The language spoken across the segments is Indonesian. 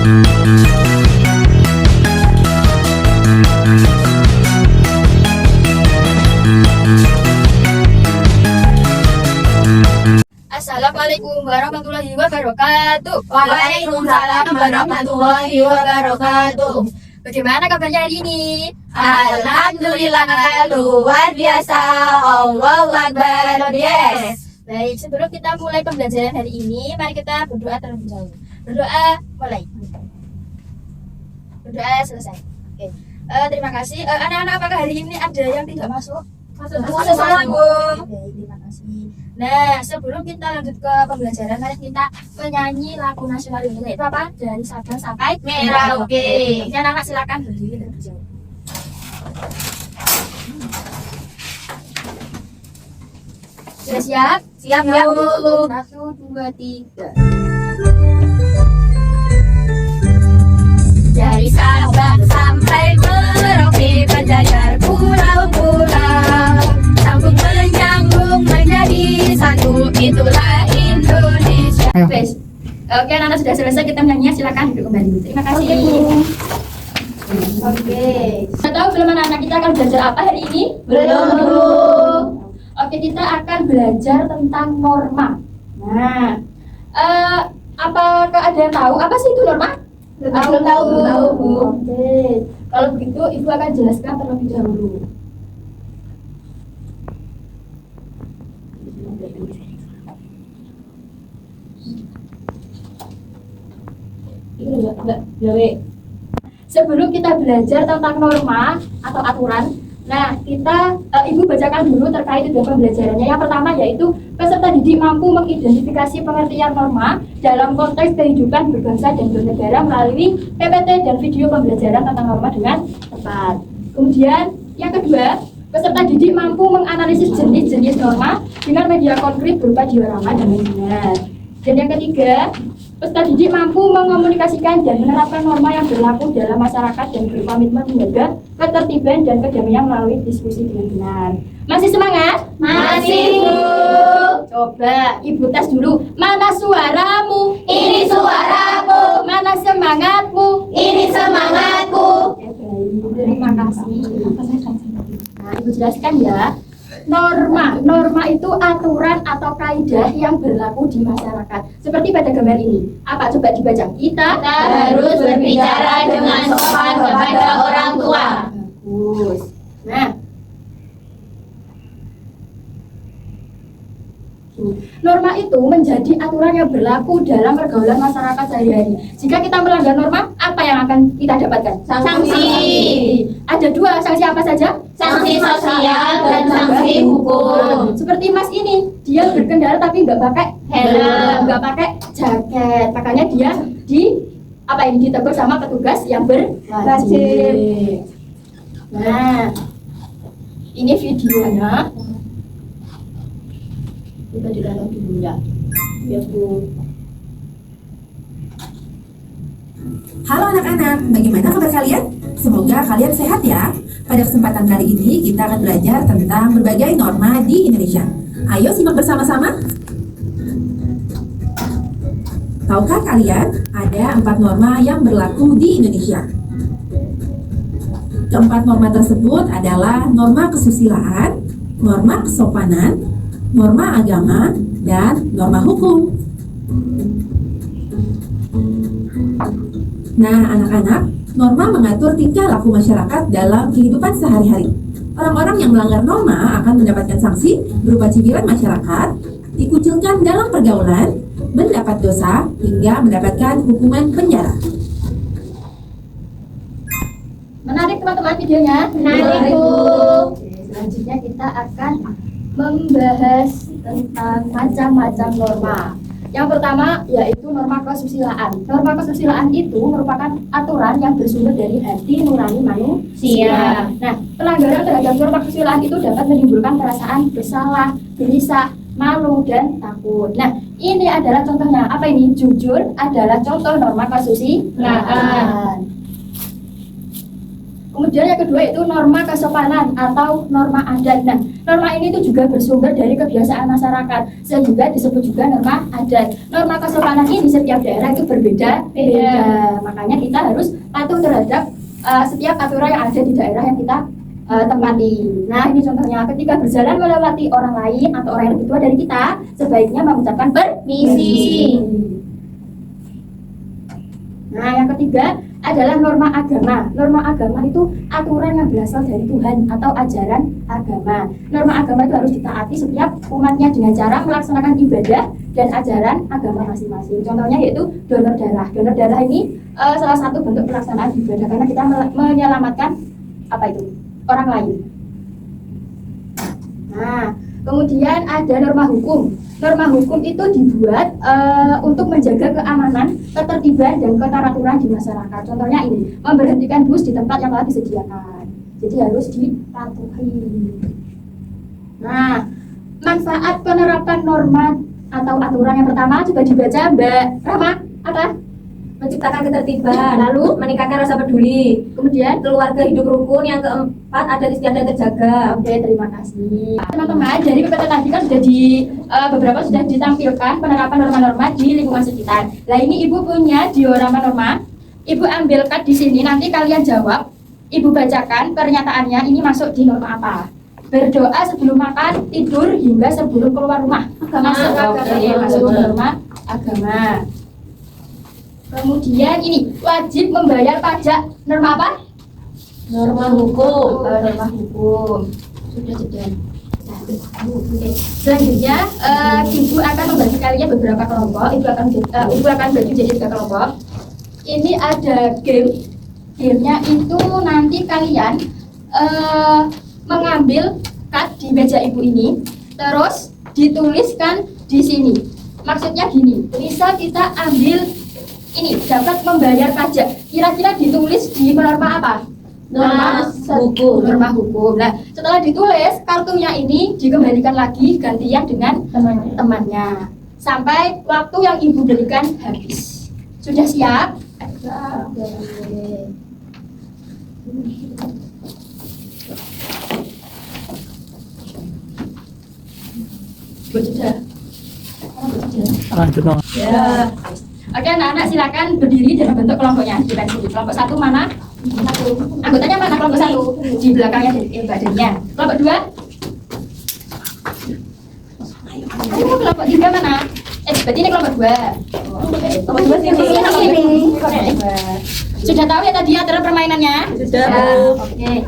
Assalamualaikum warahmatullahi wabarakatuh. Waalaikumsalam warahmatullahi wabarakatuh. Bagaimana kabarnya hari ini? Alhamdulillah luar biasa. Allahu Akbar. Yes. Baik, sebelum kita mulai pembelajaran hari ini, mari kita berdoa terlebih dahulu. Berdoa mulai. Berdoa selesai. Oke. Terima kasih. Anak-anak, apakah hari ini ada yang tidak masuk? Masuk semua, Bu. Baik, terima kasih. Nah, sebelum kita lanjut ke pembelajaran, mari kita menyanyi lagu nasional Indonesia. Itu apa? Dari Sabang sampai Merauke. Jadi anak-anak silakan berdiri dan berjauh. Sudah siap? Siap ya, Bu. 1, 2, 3. Dari Sabang sampai Merauke, penjajar pulau-pulau, sambung menyambung menjadi satu, itulah Indonesia. Wes. Oke, anak-anak sudah selesai, kita menyanyi. Silakan duduk kembali. Terima kasih, Oke, Bu. Oke. Sudah tahu belum anak-anak kita akan belajar apa hari ini? Belum, Bu. Oke, kita akan belajar tentang norma. Nah, apakah ada yang tahu apa sih itu norma? Belum tahu, Bu. Oke, kalau begitu Ibu akan jelaskan terlebih dahulu. Sebelum kita belajar tentang norma atau aturan, nah kita Ibu bacakan dulu terkait dengan pembelajarannya. Yang pertama yaitu peserta didik mampu mengidentifikasi pengertian norma dalam konteks kehidupan berbangsa dan bernegara melalui PPT dan video pembelajaran tentang norma dengan tepat. Kemudian yang kedua, peserta didik mampu menganalisis jenis-jenis norma dengan media konkret berupa diorama dan webinar. Dan yang ketiga, peserta didik mampu mengomunikasikan dan menerapkan norma yang berlaku dalam masyarakat dan berkomitmen menjaga ketertiban dan kedamaian melalui diskusi dengan benar. Masih semangat? Masih, Bu. Coba Ibu tes dulu. Mana suaramu? Ini suaraku. Mana semangatmu? Ini semangatku. Oke, baik. Terima kasih. Nah, Ibu jelaskan ya. Norma itu aturan atau kaidah yang berlaku di masyarakat. Seperti pada gambar ini. Apa coba dibaca? Kita Harus berbicara dengan sopan kepada orang tua. Bagus. Nah, norma itu menjadi aturan yang berlaku dalam pergaulan masyarakat sehari-hari. Jika kita melanggar norma, apa yang akan kita dapatkan? Sanksi. Ada dua, sanksi apa saja? Sanksi sosial dan sanksi hukum. Seperti Mas ini, dia berkendara tapi nggak pakai helm, nggak pakai jaket, makanya dia ditegur sama petugas yang berwajib. Nah, ini videonya. Kita ditonton dulu ya. Ya, Bu. Halo anak-anak, bagaimana kabar kalian? Semoga kalian sehat ya. Pada kesempatan kali ini kita akan belajar tentang berbagai norma di Indonesia. Ayo simak bersama-sama. Tahukah kalian ada 4 norma yang berlaku di Indonesia? Keempat norma tersebut adalah norma kesusilaan, norma kesopanan, norma agama, dan norma hukum. Nah, anak-anak, norma mengatur tingkah laku masyarakat dalam kehidupan sehari-hari. Orang-orang yang melanggar norma akan mendapatkan sanksi berupa cibiran masyarakat, dikucilkan dalam pergaulan, mendapat dosa, hingga mendapatkan hukuman penjara. Menarik teman-teman videonya? Menarik, Bu. Oke, selanjutnya kita akan membahas tentang macam-macam norma. Yang pertama yaitu norma kesusilaan. Norma kesusilaan itu merupakan aturan yang bersumber dari hati nurani manusia. Nah, pelanggaran terhadap norma kesusilaan itu dapat menimbulkan perasaan bersalah, gelisah, malu, dan takut. Nah, ini adalah contohnya. Apa ini? Jujur adalah contoh norma kesusilaan. Kemudian yang kedua itu norma kesopanan atau norma adat. Nah, norma ini itu juga bersumber dari kebiasaan masyarakat, sehingga disebut juga norma adat. Norma kesopanan ini setiap daerah itu berbeda-beda. Makanya kita harus patuh terhadap setiap aturan yang ada di daerah yang kita tempati. Nah, ini contohnya ketika berjalan melewati orang lain atau orang yang lebih tua dari kita, sebaiknya mengucapkan permisi. Nah, yang ketiga adalah norma agama. Norma agama itu aturan yang berasal dari Tuhan atau ajaran agama. Norma agama itu harus ditaati setiap umatnya dengan cara melaksanakan ibadah dan ajaran agama masing-masing. Contohnya yaitu donor darah. Donor darah ini salah satu bentuk pelaksanaan ibadah karena kita menyelamatkan orang lain. Nah, kemudian ada norma hukum. Norma hukum itu dibuat untuk menjaga keamanan, ketertiban, dan keteraturan di masyarakat. Contohnya ini, memberhentikan bus di tempat yang telah disediakan. Jadi harus dipatuhi. Nah, manfaat penerapan norma atau aturan yang pertama juga dibaca Mbak Rama, apa? Menciptakan ketertiban, Lalu meningkatkan rasa peduli, kemudian keluarga hidup rukun, yang keempat adat istiadat terjaga. Oke, terima kasih. Teman-teman, dari PPT tadi kan sudah beberapa sudah ditampilkan penerapan norma-norma di lingkungan sekitar. Nah, ini Ibu punya diorama norma. Ibu ambil card di sini, nanti kalian jawab. Ibu bacakan pernyataannya, ini masuk di norma apa? Berdoa sebelum makan, tidur, hingga sebelum keluar rumah. Masuk di norma agama. Kemudian ini, wajib membayar pajak. Norma apa? Norma hukum. Norma hukum. Sudah. Oke. Selanjutnya, Ibu akan membagi kalian beberapa kelompok. Ibu akan bagi jadi 3 kelompok. Ini ada game. Gamenya itu nanti kalian mengambil card di meja Ibu ini, terus dituliskan di sini. Maksudnya gini, misal kita ambil ini dapat membayar pajak, kira-kira ditulis di norma apa? Norma hukum. Norma hukum. Nah, setelah ditulis, kartunya ini dikembalikan lagi gantian dengan temannya sampai waktu yang Ibu berikan habis. Sudah siap? Sudah. Lanjut dong. Ya. Oke, anak-anak silakan berdiri dalam bentuk kelompoknya. Di sini. Kelompok 1 mana? Anggotanya mana kelompok 1? Di belakangnya badannya. Kelompok 2? Ayo, kelompok 3 mana? Berarti ini kelompok 2. Kelompok 2 sini. Sudah tahu ya tadi aturan permainannya? Sudah. Oke,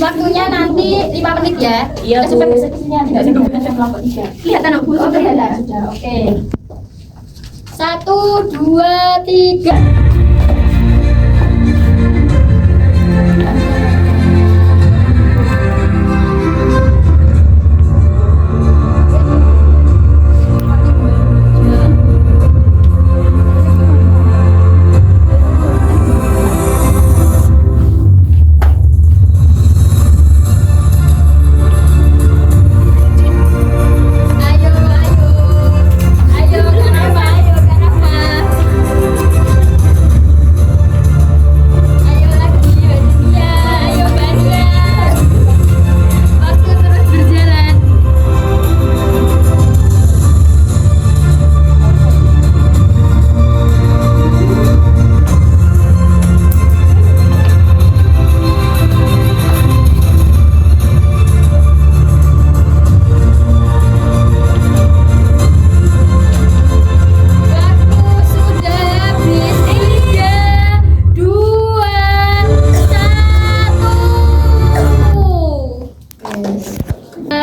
waktunya nanti 5 menit ya. Iya, Bu. Sudah bisa kesini aja, nggak kelompok 3. Kelihatan aku. Oh, kelihatan sudah. Oke. 1, 2, 3.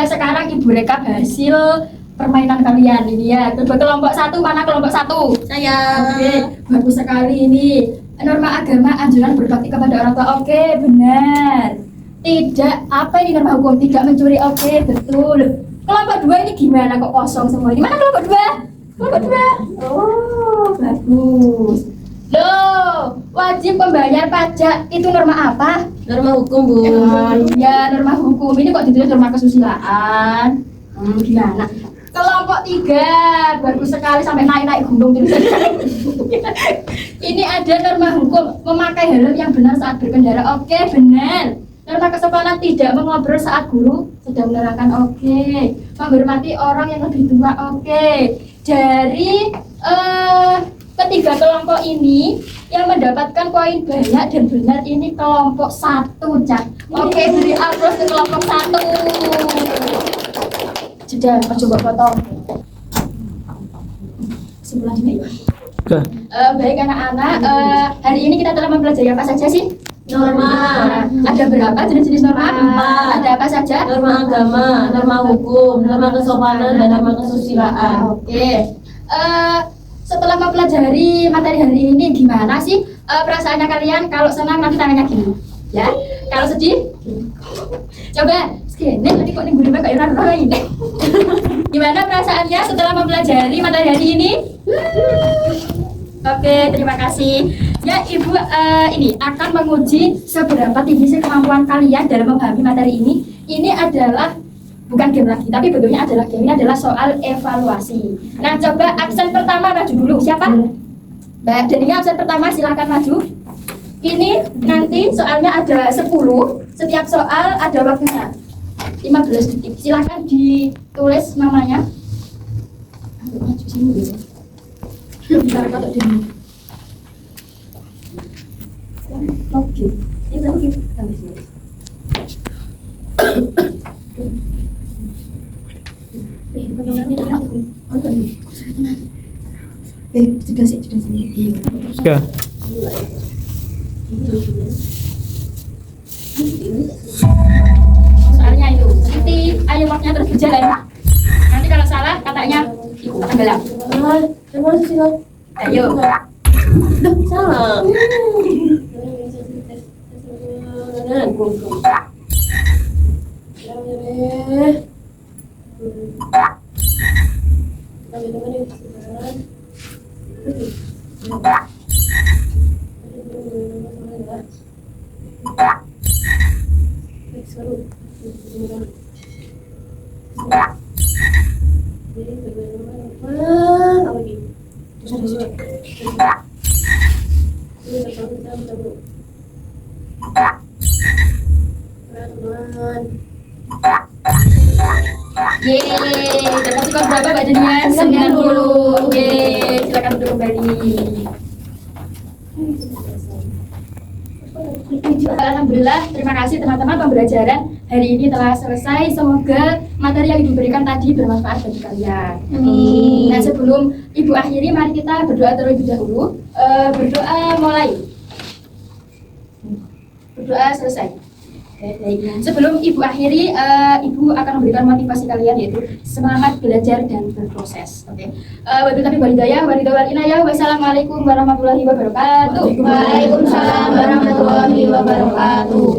Sekarang Ibu rekap hasil permainan kalian ini ya. Kelompok 1 mana kelompok 1? Saya. Oke, bagus sekali ini. Norma agama anjuran berbakti kepada orang tua. Oke, benar. Tidak, apa ini norma hukum? Tidak mencuri. Oke, betul. Kelompok 2 ini gimana kok kosong semua ini? Mana kelompok 2? Kelompok 2. Oh, bagus. Loh, wajib membayar pajak itu norma apa? Norma hukum, Bu. Ya, norma hukum. Ini kok ditulis norma kesusilaan? Gimana? Kelompok 3, bagus sekali sampai naik-naik gunung tulisannya. Ini ada norma hukum memakai helm yang benar saat berkendara. Oke, benar. Norma kesopanan tidak mengobrol saat guru sedang menerangkan. Oke. Menghormati orang yang lebih tua. Oke. Dari ketiga kelompok ini yang mendapatkan poin banyak dan benar ini kelompok 1, Cak. Oke, beri aplaus ke kelompok 1. Sudah, coba foto. Kesimpulannya ya. Oke. Baik anak-anak, hari ini kita telah mempelajari apa saja sih? Norma. Ada berapa jenis-jenis norma? 4. Ada apa saja? Norma agama, norma hukum, norma kesopanan, dan norma kesusilaan. Oke. Setelah mempelajari materi hari ini, gimana sih perasaannya kalian? Kalau senang nanti tangannya gini, ya. Kalau sedih, coba segini. Tadi kok nih gue kayak orang ini. Gimana perasaannya setelah mempelajari materi hari ini? Oke, terima kasih. Ya, Ibu ini akan menguji seberapa tinggi sih kemampuan kalian dalam memahami materi ini. Ini adalah bukan game lagi, tapi bentuknya adalah game. Ini adalah soal evaluasi. Nah, coba absen pertama maju dulu. Siapa? Mbak, jadi absen pertama silakan maju. Ini nanti soalnya ada 10. Setiap soal ada waktunya 15 detik. Silakan ditulis namanya. Aduh, maju sini dulu. Bentar, kalau di oke. Ini berapa gitu? Sampai sini. Sudah sih. Oke. Soalnya itu, nanti ayo waktunya terus berjalan. Nanti kalau salah katanya tenggelam. Terima kasih. Ayo. Salah. Yeay, dapat skor berapa Mbak Jenian? 90. Yeay, silakan duduk kembali. Alhamdulillah, terima kasih teman-teman, pembelajaran hari ini telah selesai. Semoga materi yang diberikan tadi bermanfaat bagi kalian. Nah, sebelum Ibu akhiri, mari kita berdoa terlebih dahulu. Berdoa mulai. Berdoa selesai. Oke, baik. Sebelum Ibu akhiri, Ibu akan memberikan motivasi kalian, yaitu semangat belajar dan berproses. Oke. Wabillahi taufiq wal hidayah, wal inayah. Wassalamualaikum warahmatullahi wabarakatuh. Waalaikumsalam warahmatullahi wabarakatuh.